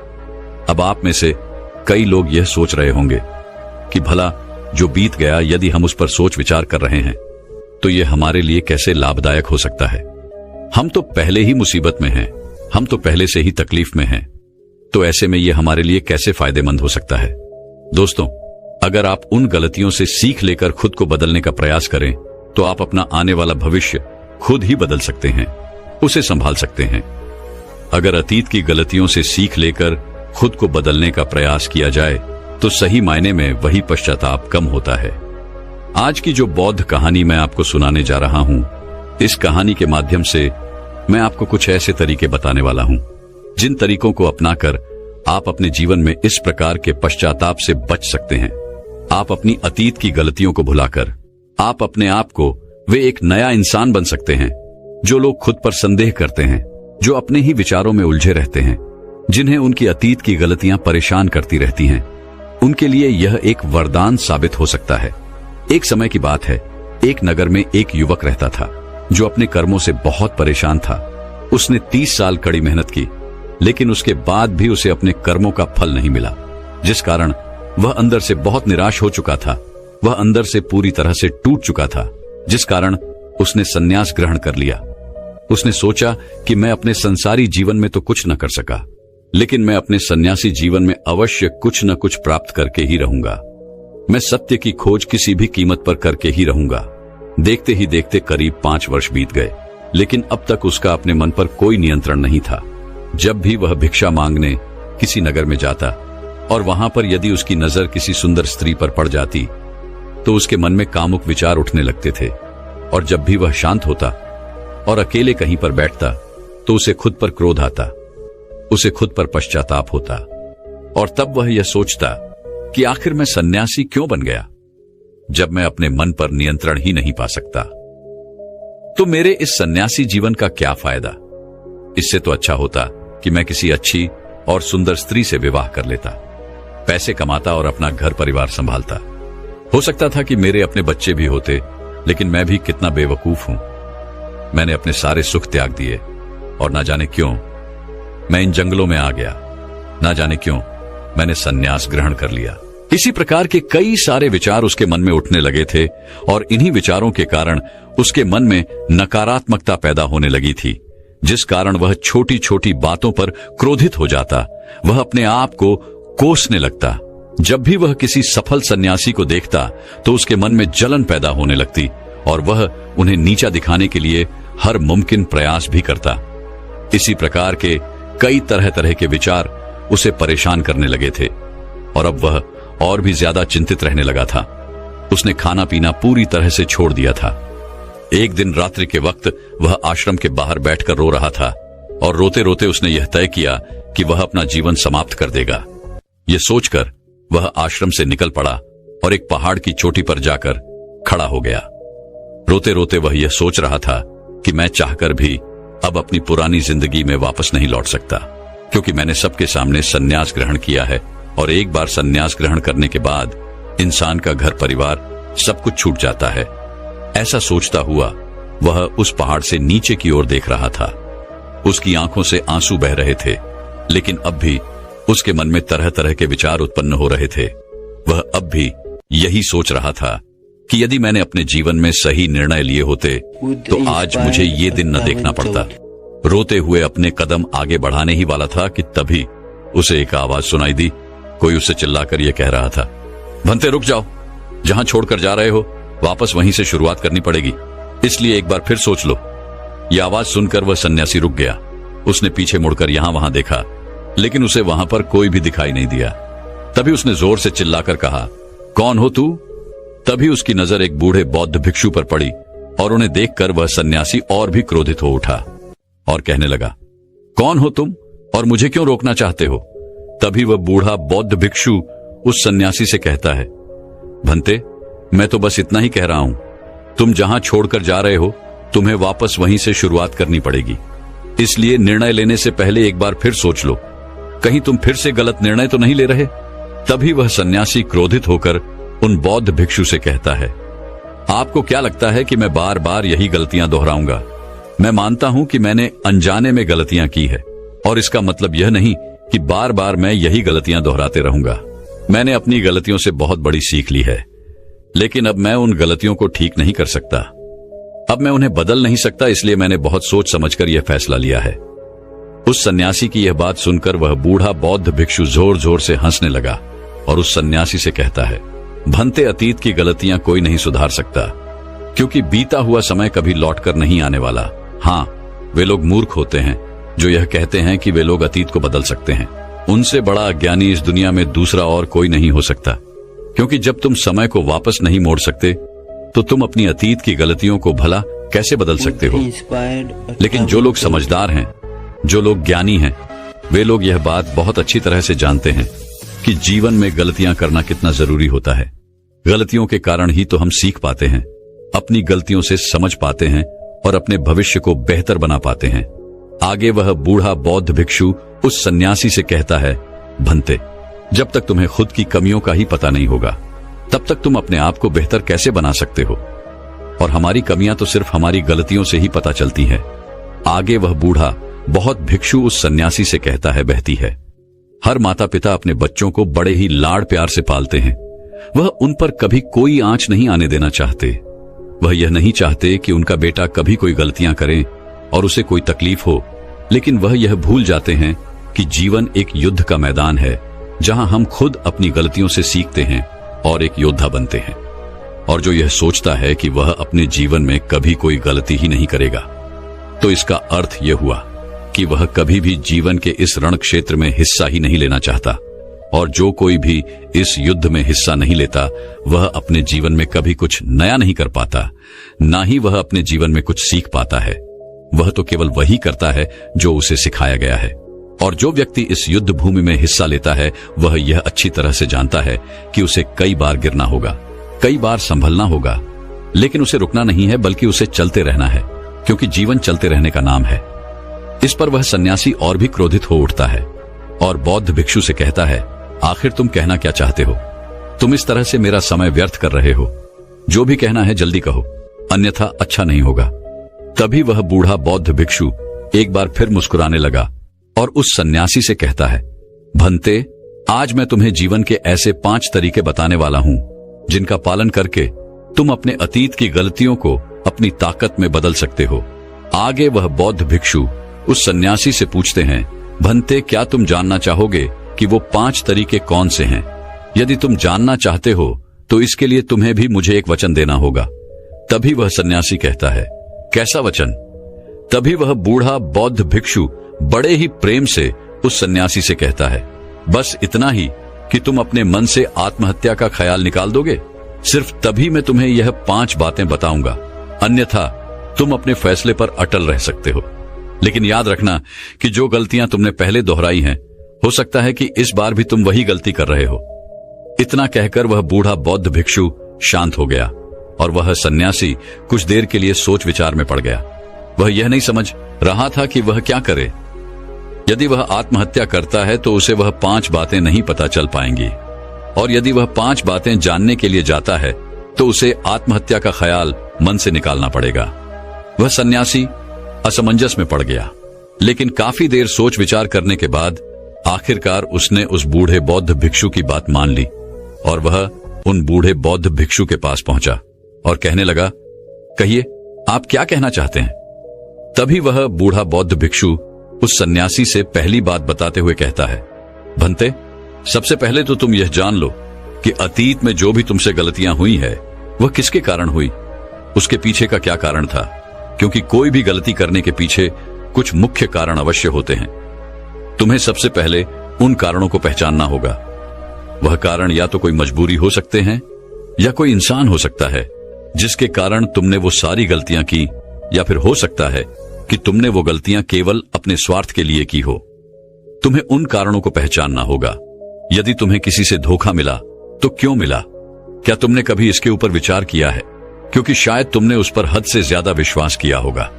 अब आप में से कई लोग यह सोच रहे होंगे कि भला जो बीत गया, यदि हम उस पर सोच विचार कर रहे हैं तो यह हमारे लिए कैसे लाभदायक हो सकता है। हम तो पहले ही मुसीबत में हैं, हम तो पहले से ही तकलीफ में हैं, तो ऐसे में यह हमारे लिए कैसे फायदेमंद हो सकता है। दोस्तों, अगर आप उन गलतियों से सीख लेकर खुद को बदलने का प्रयास करें तो आप अपना आने वाला भविष्य खुद ही बदल सकते हैं, उसे संभाल सकते हैं। अगर अतीत की गलतियों से सीख लेकर खुद को बदलने का प्रयास किया जाए तो सही मायने में वही पश्चाताप कम होता है। आज की जो बौद्ध कहानी मैं आपको सुनाने जा रहा हूं, इस कहानी के माध्यम से मैं आपको कुछ ऐसे तरीके बताने वाला हूं जिन तरीकों को अपनाकर आप अपने जीवन में इस प्रकार के पश्चाताप से बच सकते हैं। आप अपनी अतीत की गलतियों को भुलाकर आप अपने आप को वे एक नया इंसान बन सकते हैं। जो लोग खुद पर संदेह करते हैं, जो अपने ही विचारों में उलझे रहते हैं, जिन्हें उनकी अतीत की गलतियां परेशान करती रहती हैं, उनके लिए यह एक वरदान साबित हो सकता है। एक समय की बात है, एक नगर में एक युवक रहता था जो अपने कर्मों से बहुत परेशान था। उसने 30 साल कड़ी मेहनत की, लेकिन उसके बाद भी उसे अपने कर्मों का फल नहीं मिला, जिस कारण वह अंदर से बहुत निराश हो चुका था। वह अंदर से पूरी तरह से टूट चुका था, जिस कारण उसने संन्यास ग्रहण कर लिया। उसने सोचा कि मैं अपने संसारी जीवन में तो कुछ न कर सका, लेकिन मैं अपने सन्यासी जीवन में अवश्य कुछ न कुछ प्राप्त करके ही रहूंगा। मैं सत्य की खोज किसी भी कीमत पर करके ही रहूंगा। देखते ही देखते करीब 5 वर्ष बीत गए, लेकिन अब तक उसका अपने मन पर कोई नियंत्रण नहीं था। जब भी वह भिक्षा मांगने किसी नगर में जाता और वहां पर यदि उसकी नजर किसी सुंदर स्त्री पर पड़ जाती तो उसके मन में कामुक विचार उठने लगते थे, और जब भी वह शांत होता और अकेले कहीं पर बैठता तो उसे खुद पर क्रोध आता, उसे खुद पर पश्चाताप होता, और तब वह यह सोचता कि आखिर मैं सन्यासी क्यों बन गया जब मैं अपने मन पर नियंत्रण ही नहीं पा सकता। तो मेरे इस सन्यासी जीवन का क्या फायदा? इससे तो अच्छा होता कि मैं किसी अच्छी और सुंदर स्त्री से विवाह कर लेता, पैसे कमाता और अपना घर परिवार संभालता। हो सकता था कि मेरे अपने बच्चे भी होते, लेकिन मैं भी कितना बेवकूफ हूं। मैंने अपने सारे सुख त्याग दिए और ना जाने क्यों मैं इन जंगलों में आ गया, ना जाने क्यों मैंने संन्यास ग्रहण कर लिया। इसी प्रकार के कई सारे विचार उसके मन में उठने लगे थे, और इन्हीं विचारों के कारण उसके मन में नकारात्मकता पैदा होने लगी थी, जिस कारण वह छोटी छोटी बातों पर क्रोधित हो जाता। वह अपने आप को कोसने लगता। जब भी वह किसी सफल सन्यासी को देखता तो उसके मन में जलन पैदा होने लगती और वह उन्हें नीचा दिखाने के लिए हर मुमकिन प्रयास भी करता। इसी प्रकार के कई तरह तरह के विचार उसे परेशान करने लगे थे, और अब वह और भी ज्यादा चिंतित रहने लगा था। उसने खाना पीना पूरी तरह से छोड़ दिया था। एक दिन रात्रि के वक्त वह आश्रम के बाहर बैठकर रो रहा था, और रोते रोते उसने यह तय किया कि वह अपना जीवन समाप्त कर देगा। यह सोचकर वह आश्रम से निकल पड़ा और एक पहाड़ की चोटी पर जाकर खड़ा हो गया। रोते रोते वह यह सोच रहा था कि मैं चाहकर भी अब अपनी पुरानी जिंदगी में वापस नहीं लौट सकता, क्योंकि मैंने सबके सामने संन्यास ग्रहण किया है, और एक बार संन्यास ग्रहण करने के बाद इंसान का घर परिवार सब कुछ छूट जाता है। ऐसा सोचता हुआ वह उस पहाड़ से नीचे की ओर देख रहा था। उसकी आंखों से आंसू बह रहे थे, लेकिन अब भी उसके मन में तरह तरह के विचार उत्पन्न हो रहे थे। वह अब भी यही सोच रहा था कि यदि मैंने अपने जीवन में सही निर्णय लिए होते तो आज मुझे ये दिन न देखना पड़ता। रोते हुए अपने कदम आगे बढ़ाने ही वाला था कि तभी उसे एक आवाज सुनाई दी। कोई उससे चिल्लाकर यह कह रहा था, भंते रुक जाओ, जहां छोड़कर जा रहे हो वापस वहीं से शुरुआत करनी पड़ेगी, इसलिए एक बार फिर सोच लो। यह आवाज सुनकर वह सन्यासी रुक गया। उसने पीछे मुड़कर यहां वहां देखा, लेकिन उसे वहां पर कोई भी दिखाई नहीं दिया। तभी उसने जोर से चिल्लाकर कहा, कौन हो तू? तभी उसकी नजर एक बूढ़े बौद्ध भिक्षु पर पड़ी और उन्हें देखकर वह सन्यासी और भी क्रोधित हो उठा और कहने लगा, कौन हो तुम और मुझे क्यों रोकना चाहते हो? तभी वह बूढ़ा बौद्ध भिक्षु उस सन्यासी से कहता है, भंते मैं तो बस इतना ही कह रहा हूं, तुम जहां छोड़कर जा रहे हो तुम्हें वापस वहीं से शुरुआत करनी पड़ेगी, इसलिए निर्णय लेने से पहले एक बार फिर सोच लो, कहीं तुम फिर से गलत निर्णय तो नहीं ले रहे। तभी वह सन्यासी क्रोधित होकर उन बौद्ध भिक्षु से कहता है, आपको क्या लगता है कि मैं बार बार यही गलतियां दोहराऊंगा? मैं मानता हूं कि मैंने अनजाने में गलतियां की है और इसका मतलब यह नहीं कि बार बार मैं यही गलतियां दोहराते रहूंगा। मैंने अपनी गलतियों से बहुत बड़ी सीख ली है, लेकिन अब मैं उन गलतियों को ठीक नहीं कर सकता। अब मैं उन्हें बदल नहीं सकता, इसलिए मैंने बहुत सोच समझकर यह फैसला लिया है। उस सन्यासी की यह बात सुनकर वह बूढ़ा बौद्ध भिक्षु जोर जोर से हंसने लगा और उस सन्यासी से कहता है, भंते अतीत की गलतियां कोई नहीं सुधार सकता, क्योंकि बीता हुआ समय कभी लौटकर नहीं आने वाला। हाँ, वे लोग मूर्ख होते हैं जो यह कहते हैं कि वे लोग अतीत को बदल सकते हैं। उनसे बड़ा अज्ञानी इस दुनिया में दूसरा और कोई नहीं हो सकता, क्योंकि जब तुम समय को वापस नहीं मोड़ सकते तो तुम अपनी अतीत की गलतियों को भला कैसे बदल सकते हो? लेकिन जो लोग समझदार हैं, जो लोग ज्ञानी हैं, वे लोग यह बात बहुत अच्छी तरह से जानते हैं कि जीवन में गलतियां करना कितना जरूरी होता है। गलतियों के कारण ही तो हम सीख पाते हैं, अपनी गलतियों से समझ पाते हैं और अपने भविष्य को बेहतर बना पाते हैं। आगे वह बूढ़ा बौद्ध भिक्षु उस सन्यासी से कहता है, भंते जब तक तुम्हें खुद की कमियों का ही पता नहीं होगा तब तक तुम अपने आप को बेहतर कैसे बना सकते हो? और हमारी कमियां तो सिर्फ हमारी गलतियों से ही पता चलती हैं। आगे वह बूढ़ा बहुत भिक्षु उस सन्यासी से कहता है, बहती है, हर माता पिता अपने बच्चों को बड़े ही लाड़ प्यार से पालते हैं। वह उन पर कभी कोई आंच नहीं आने देना चाहते। वह यह नहीं चाहते कि उनका बेटा कभी कोई गलतियां करे और उसे कोई तकलीफ हो, लेकिन वह यह भूल जाते हैं कि जीवन एक युद्ध का मैदान है जहां हम खुद अपनी गलतियों से सीखते हैं और एक योद्धा बनते हैं। और जो यह सोचता है कि वह अपने जीवन में कभी कोई गलती ही नहीं करेगा, तो इसका अर्थ यह हुआ कि वह कभी भी जीवन के इस रण क्षेत्र में हिस्सा ही नहीं लेना चाहता। और जो कोई भी इस युद्ध में हिस्सा नहीं लेता, वह अपने जीवन में कभी कुछ नया नहीं कर पाता, ना ही वह अपने जीवन में कुछ सीख पाता है। वह तो केवल वही करता है जो उसे सिखाया गया है। और जो व्यक्ति इस युद्ध भूमि में हिस्सा लेता है, वह यह अच्छी तरह से जानता है कि उसे कई बार गिरना होगा, कई बार संभलना होगा, लेकिन उसे रुकना नहीं है बल्कि उसे चलते रहना है, क्योंकि जीवन चलते रहने का नाम है। इस पर वह सन्यासी और भी क्रोधित हो उठता है और बौद्ध भिक्षु से कहता है, आखिर तुम कहना क्या चाहते हो? तुम इस तरह से मेरा समय व्यर्थ कर रहे हो। जो भी कहना है जल्दी कहो, अन्यथा अच्छा नहीं होगा। तभी वह बूढ़ा बौद्ध भिक्षु एक बार फिर मुस्कुराने लगा और उस सन्यासी से कहता है, भंते आज मैं तुम्हें जीवन के ऐसे 5 तरीके बताने वाला हूं जिनका पालन करके तुम अपने अतीत की गलतियों को अपनी ताकत में बदल सकते हो। आगे वह बौद्ध भिक्षु उस सन्यासी से पूछते हैं, भंते क्या तुम जानना चाहोगे कि वो 5 तरीके कौन से हैं? यदि तुम जानना चाहते हो तो इसके लिए तुम्हें भी मुझे एक वचन देना होगा। तभी वह सन्यासी कहता है, कैसा वचन? तभी वह बूढ़ा बौद्ध भिक्षु बड़े ही प्रेम से उस सन्यासी से कहता है, बस इतना ही कि तुम अपने मन से आत्महत्या का ख्याल निकाल दोगे। सिर्फ तभी मैं तुम्हें यह 5 बातें बताऊंगा, अन्यथा तुम अपने फैसले पर अटल रह सकते हो। लेकिन याद रखना कि जो गलतियां तुमने पहले दोहराई हैं, हो सकता है कि इस बार भी तुम वही गलती कर रहे हो। इतना कहकर वह बूढ़ा बौद्ध भिक्षु शांत हो गया और वह सन्यासी कुछ देर के लिए सोच विचार में पड़ गया। वह यह नहीं समझ रहा था कि वह क्या करे। यदि वह आत्महत्या करता है तो उसे वह 5 बातें नहीं पता चल पाएंगी, और यदि वह 5 बातें जानने के लिए जाता है तो उसे आत्महत्या का ख्याल मन से निकालना पड़ेगा। वह सन्यासी असमंजस में पड़ गया, लेकिन काफी देर सोच विचार करने के बाद आखिरकार उसने उस बूढ़े बौद्ध भिक्षु की बात मान ली और वह उन बूढ़े बौद्ध भिक्षु के पास पहुंचा और कहने लगा, कहिए, आप क्या कहना चाहते हैं? तभी वह बूढ़ा बौद्ध भिक्षु उस सन्यासी से पहली बात बताते हुए कहता है, भंते, सबसे पहले तो तुम यह जान लो कि अतीत में जो भी तुमसे गलतियां हुई है वह किसके कारण हुई, उसके पीछे का क्या कारण था, क्योंकि कोई भी गलती करने के पीछे कुछ मुख्य कारण अवश्य होते हैं। तुम्हें सबसे पहले उन कारणों को पहचानना होगा। वह कारण या तो कोई मजबूरी हो सकते हैं या कोई इंसान हो सकता है जिसके कारण तुमने वो सारी गलतियां की, या फिर हो सकता है कि तुमने वो गलतियां केवल अपने स्वार्थ के लिए की हो। तुम्हें उन कारणों को पहचानना होगा। यदि तुम्हें किसी से धोखा मिला तो क्यों मिला? क्या तुमने कभी इसके ऊपर विचार किया है? क्योंकि शायद तुमने उस पर हद से ज्यादा विश्वास किया होगा।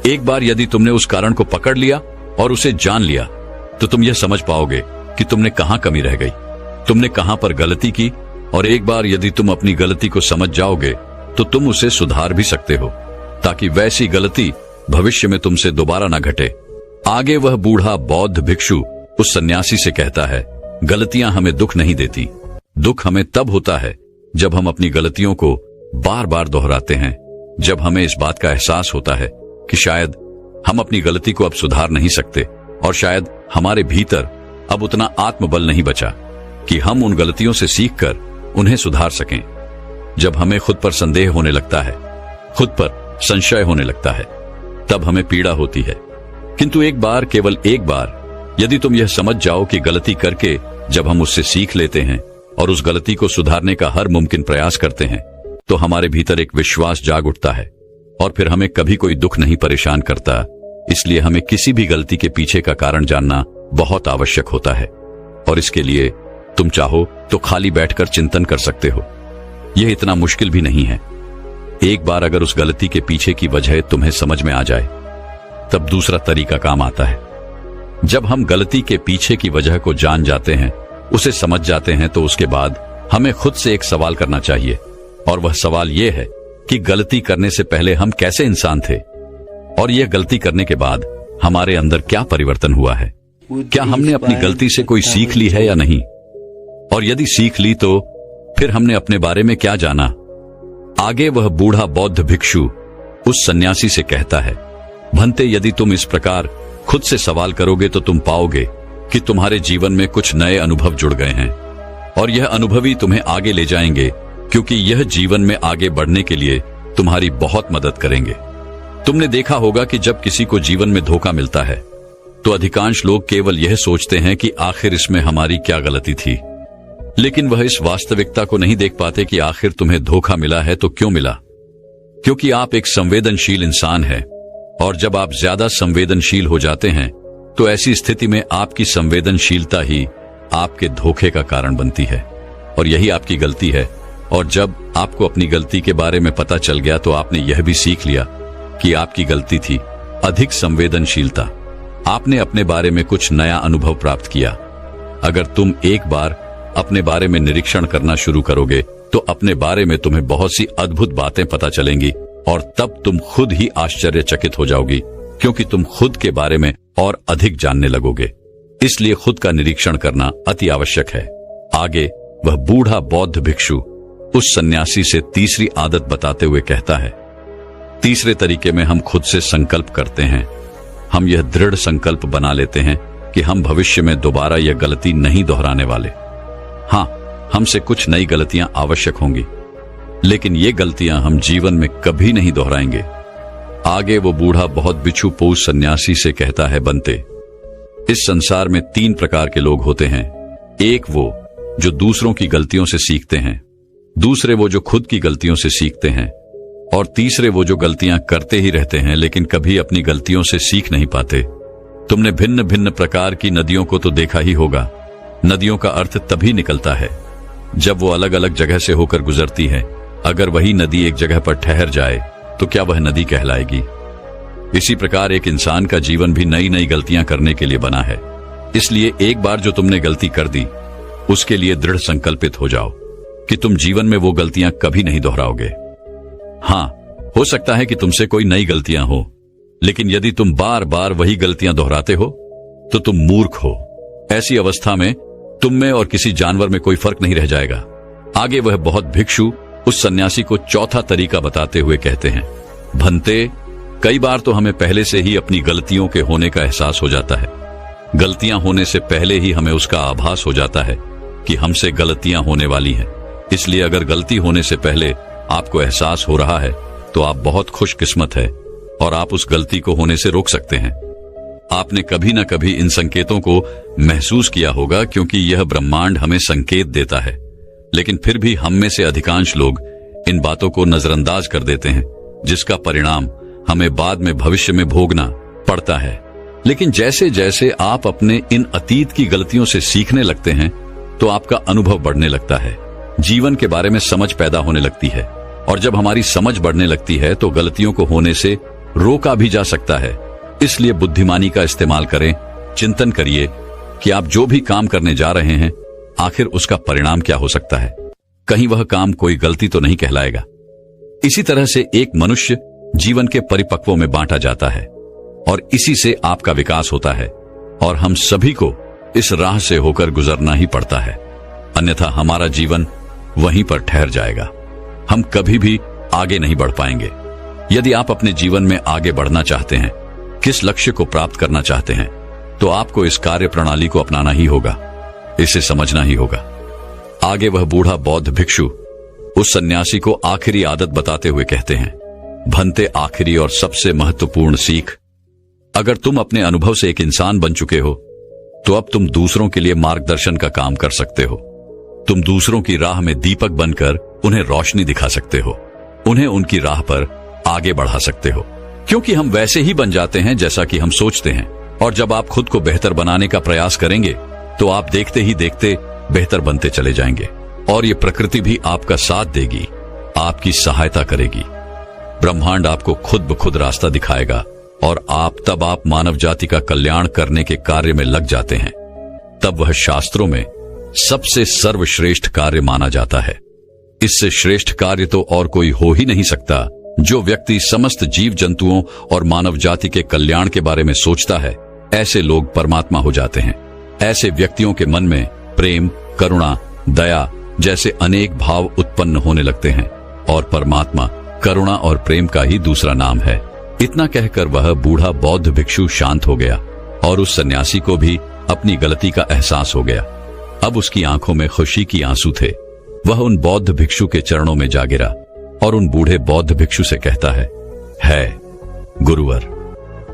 एक बार यदि तुमने उस कारण को पकड़ लिया और उसे जान लिया तो तुम यह समझ पाओगे कि तुमने कहां कमी रह गई, तुमने कहां पर गलती की, और एक बार यदि तुम अपनी गलती को समझ जाओगे तो तुम उसे सुधार भी सकते हो ताकि वैसी गलती भविष्य में तुमसे दोबारा न घटे। आगे वह बूढ़ा बौद्ध भिक्षु उस सन्यासी से कहता है, गलतियां हमें दुख नहीं देती। दुख हमें तब होता है जब हम अपनी गलतियों को बार बार दोहराते हैं, जब हमें इस बात का एहसास होता है कि शायद हम अपनी गलती को अब सुधार नहीं सकते और शायद हमारे भीतर अब उतना आत्मबल नहीं बचा कि हम उन गलतियों से सीखकर उन्हें सुधार सकें। जब हमें खुद पर संदेह होने लगता है, खुद पर संशय होने लगता है, तब हमें पीड़ा होती है। किंतु एक बार, केवल एक बार यदि तुम यह समझ जाओ कि गलती करके जब हम उससे सीख लेते हैं और उस गलती को सुधारने का हर मुमकिन प्रयास करते हैं तो हमारे भीतर एक विश्वास जाग उठता है और फिर हमें कभी कोई दुख नहीं परेशान करता। इसलिए हमें किसी भी गलती के पीछे का कारण जानना बहुत आवश्यक होता है, और इसके लिए तुम चाहो तो खाली बैठकर चिंतन कर सकते हो। यह इतना मुश्किल भी नहीं है। एक बार अगर उस गलती के पीछे की वजह तुम्हें समझ में आ जाए तब दूसरा तरीका काम आता है। जब हम गलती के पीछे की वजह को जान जाते हैं, उसे समझ जाते हैं, तो उसके बाद हमें खुद से एक सवाल करना चाहिए, और वह सवाल यह है कि गलती करने से पहले हम कैसे इंसान थे, और यह गलती करने के बाद हमारे अंदर क्या परिवर्तन हुआ है। क्या हमने अपनी गलती से कोई सीख ली है या नहीं, और यदि सीख ली तो फिर हमने अपने बारे में क्या जाना। आगे वह बूढ़ा बौद्ध भिक्षु उस सन्यासी से कहता है, भंते, यदि तुम इस प्रकार खुद से सवाल करोगे तो तुम पाओगे कि तुम्हारे जीवन में कुछ नए अनुभव जुड़ गए हैं, और यह अनुभव ही तुम्हें आगे ले जाएंगे, क्योंकि यह जीवन में आगे बढ़ने के लिए तुम्हारी बहुत मदद करेंगे। तुमने देखा होगा कि जब किसी को जीवन में धोखा मिलता है तो अधिकांश लोग केवल यह सोचते हैं कि आखिर इसमें हमारी क्या गलती थी, लेकिन वह इस वास्तविकता को नहीं देख पाते कि आखिर तुम्हें धोखा मिला है तो क्यों मिला। क्योंकि आप एक संवेदनशील इंसान हैं, और जब आप ज्यादा संवेदनशील हो जाते हैं तो ऐसी स्थिति में आपकी संवेदनशीलता ही आपके धोखे का कारण बनती है, और यही आपकी गलती है। और जब आपको अपनी गलती के बारे में पता चल गया तो आपने यह भी सीख लिया कि आपकी गलती थी अधिक संवेदनशीलता। आपने अपने बारे में कुछ नया अनुभव प्राप्त किया। अगर तुम एक बार अपने बारे में निरीक्षण करना शुरू करोगे तो अपने बारे में तुम्हें बहुत सी अद्भुत बातें पता चलेंगी, और तब तुम खुद ही आश्चर्यचकित हो जाओगी, क्योंकि तुम खुद के बारे में और अधिक जानने लगोगे। इसलिए खुद का निरीक्षण करना अति आवश्यक है। आगे वह बूढ़ा बौद्ध भिक्षु उस सन्यासी से तीसरी आदत बताते हुए कहता है, तीसरे तरीके में हम खुद से संकल्प करते हैं। हम यह दृढ़ संकल्प बना लेते हैं कि हम भविष्य में दोबारा यह गलती नहीं दोहराने वाले। हाँ, हमसे कुछ नई गलतियां आवश्यक होंगी, लेकिन ये गलतियां हम जीवन में कभी नहीं दोहराएंगे। आगे वो बूढ़ा बहुत बिच्छू पोष सन्यासी से कहता है, बनते, इस संसार में 3 प्रकार के लोग होते हैं। एक वो जो दूसरों की गलतियों से सीखते हैं, दूसरे वो जो खुद की गलतियों से सीखते हैं, और तीसरे वो जो गलतियां करते ही रहते हैं लेकिन कभी अपनी गलतियों से सीख नहीं पाते। तुमने भिन्न भिन्न प्रकार की नदियों को तो देखा ही होगा। नदियों का अर्थ तभी निकलता है जब वो अलग अलग जगह से होकर गुजरती है। अगर वही नदी एक जगह पर ठहर जाए तो क्या वह नदी कहलाएगी? इसी प्रकार एक इंसान का जीवन भी नई नई गलतियां करने के लिए बना है। इसलिए एक बार जो तुमने गलती कर दी उसके लिए दृढ़ संकल्पित हो जाओ कि तुम जीवन में वो गलतियां कभी नहीं दोहराओगे। हाँ, हो सकता है कि तुमसे कोई नई गलतियां हो, लेकिन यदि तुम बार बार वही गलतियां दोहराते हो तो तुम मूर्ख हो, ऐसी अवस्था में तुम में और किसी जानवर में कोई फर्क नहीं रह जाएगा। आगे वह बौद्ध भिक्षु उस सन्यासी को चौथा तरीका बताते हुए कहते हैं, भंते, कई बार तो हमें पहले से ही अपनी गलतियों के होने का एहसास हो जाता है। गलतियां होने से पहले ही हमें उसका आभास हो जाता है कि हमसे गलतियां होने वाली हैं। इसलिए अगर गलती होने से पहले आपको एहसास हो रहा है तो आप बहुत खुशकिस्मत है और आप उस गलती को होने से रोक सकते हैं। आपने कभी न कभी इन संकेतों को महसूस किया होगा, क्योंकि यह ब्रह्मांड हमें संकेत देता है। लेकिन फिर भी हम में से अधिकांश लोग इन बातों को नजरअंदाज कर देते हैं, जिसका परिणाम हमें बाद में भविष्य में भोगना पड़ता है। लेकिन जैसे जैसे आप अपने इन अतीत की गलतियों से सीखने लगते हैं तो आपका अनुभव बढ़ने लगता है, जीवन के बारे में समझ पैदा होने लगती है, और जब हमारी समझ बढ़ने लगती है तो गलतियों को होने से रोका भी जा सकता है। इसलिए बुद्धिमानी का इस्तेमाल करें, चिंतन करिए कि आप जो भी काम करने जा रहे हैं आखिर उसका परिणाम क्या हो सकता है। कहीं वह काम कोई गलती तो नहीं कहलाएगा। इसी तरह से एक मनुष्य जीवन के परिपक्वों में बांटा जाता है और इसी से आपका विकास होता है, और हम सभी को इस राह से होकर गुजरना ही पड़ता है, अन्यथा हमारा जीवन वहीं पर ठहर जाएगा। हम कभी भी आगे नहीं बढ़ पाएंगे। यदि आप अपने जीवन में आगे बढ़ना चाहते हैं, किस लक्ष्य को प्राप्त करना चाहते हैं, तो आपको इस कार्य प्रणाली को अपनाना ही होगा, इसे समझना ही होगा। आगे वह बूढ़ा बौद्ध भिक्षु उस सन्यासी को आखिरी आदत बताते हुए कहते हैं, भंते, आखिरी और सबसे महत्वपूर्ण सीख, अगर तुम अपने अनुभव से एक इंसान बन चुके हो तो अब तुम दूसरों के लिए मार्गदर्शन का काम कर सकते हो। तुम दूसरों की राह में दीपक बनकर उन्हें रोशनी दिखा सकते हो, उन्हें उनकी राह पर आगे बढ़ा सकते हो, क्योंकि हम वैसे ही बन जाते हैं जैसा कि हम सोचते हैं। और जब आप खुद को बेहतर बनाने का प्रयास करेंगे तो आप देखते ही देखते बेहतर बनते चले जाएंगे, और ये प्रकृति भी आपका साथ देगी, आपकी सहायता करेगी। ब्रह्मांड आपको खुद ब खुद रास्ता दिखाएगा, और तब आप मानव जाति का कल्याण करने के कार्य में लग जाते हैं। तब वह शास्त्रों में सबसे सर्वश्रेष्ठ कार्य माना जाता है। इससे श्रेष्ठ कार्य तो और कोई हो ही नहीं सकता। जो व्यक्ति समस्त जीव जंतुओं और मानव जाति के कल्याण के बारे में सोचता है, ऐसे लोग परमात्मा हो जाते हैं। ऐसे व्यक्तियों के मन में प्रेम, करुणा, दया जैसे अनेक भाव उत्पन्न होने लगते हैं, और परमात्मा करुणा और प्रेम का ही दूसरा नाम है। इतना कहकर वह बूढ़ा बौद्ध भिक्षु शांत हो गया, और उस सन्यासी को भी अपनी गलती का एहसास हो गया। अब उसकी आंखों में खुशी की आंसू थे। वह उन बौद्ध भिक्षु के चरणों में जा गिरा और उन बूढ़े बौद्ध भिक्षु से कहता है गुरुवर,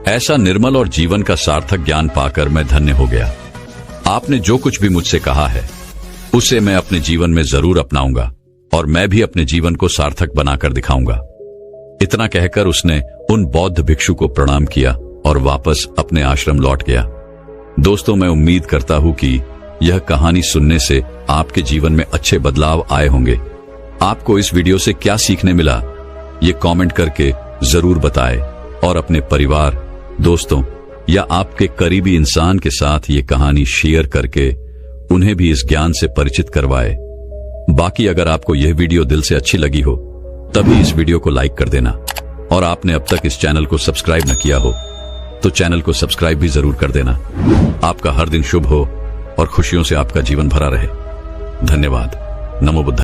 ऐसा निर्मल और जीवन का सार्थक ज्ञान पाकर मैं धन्य हो गया। आपने जो कुछ भी मुझसे कहा है उसे मैं अपने जीवन में जरूर अपनाऊंगा, और मैं भी अपने जीवन को सार्थक बनाकर दिखाऊंगा। इतना कहकर उसने उन बौद्ध भिक्षु को प्रणाम किया और वापस अपने आश्रम लौट गया। दोस्तों, मैं उम्मीद करता हूं कि यह कहानी सुनने से आपके जीवन में अच्छे बदलाव आए होंगे। आपको इस वीडियो से क्या सीखने मिला, ये कमेंट करके जरूर बताएं, और अपने परिवार, दोस्तों या आपके करीबी इंसान के साथ ये कहानी शेयर करके उन्हें भी इस ज्ञान से परिचित करवाएं। बाकी अगर आपको यह वीडियो दिल से अच्छी लगी हो तभी इस वीडियो को लाइक कर देना, और आपने अब तक इस चैनल को सब्सक्राइब न किया हो तो चैनल को सब्सक्राइब भी जरूर कर देना। आपका हर दिन शुभ हो और खुशियों से आपका जीवन भरा रहे। धन्यवाद। नमो बुद्धाय।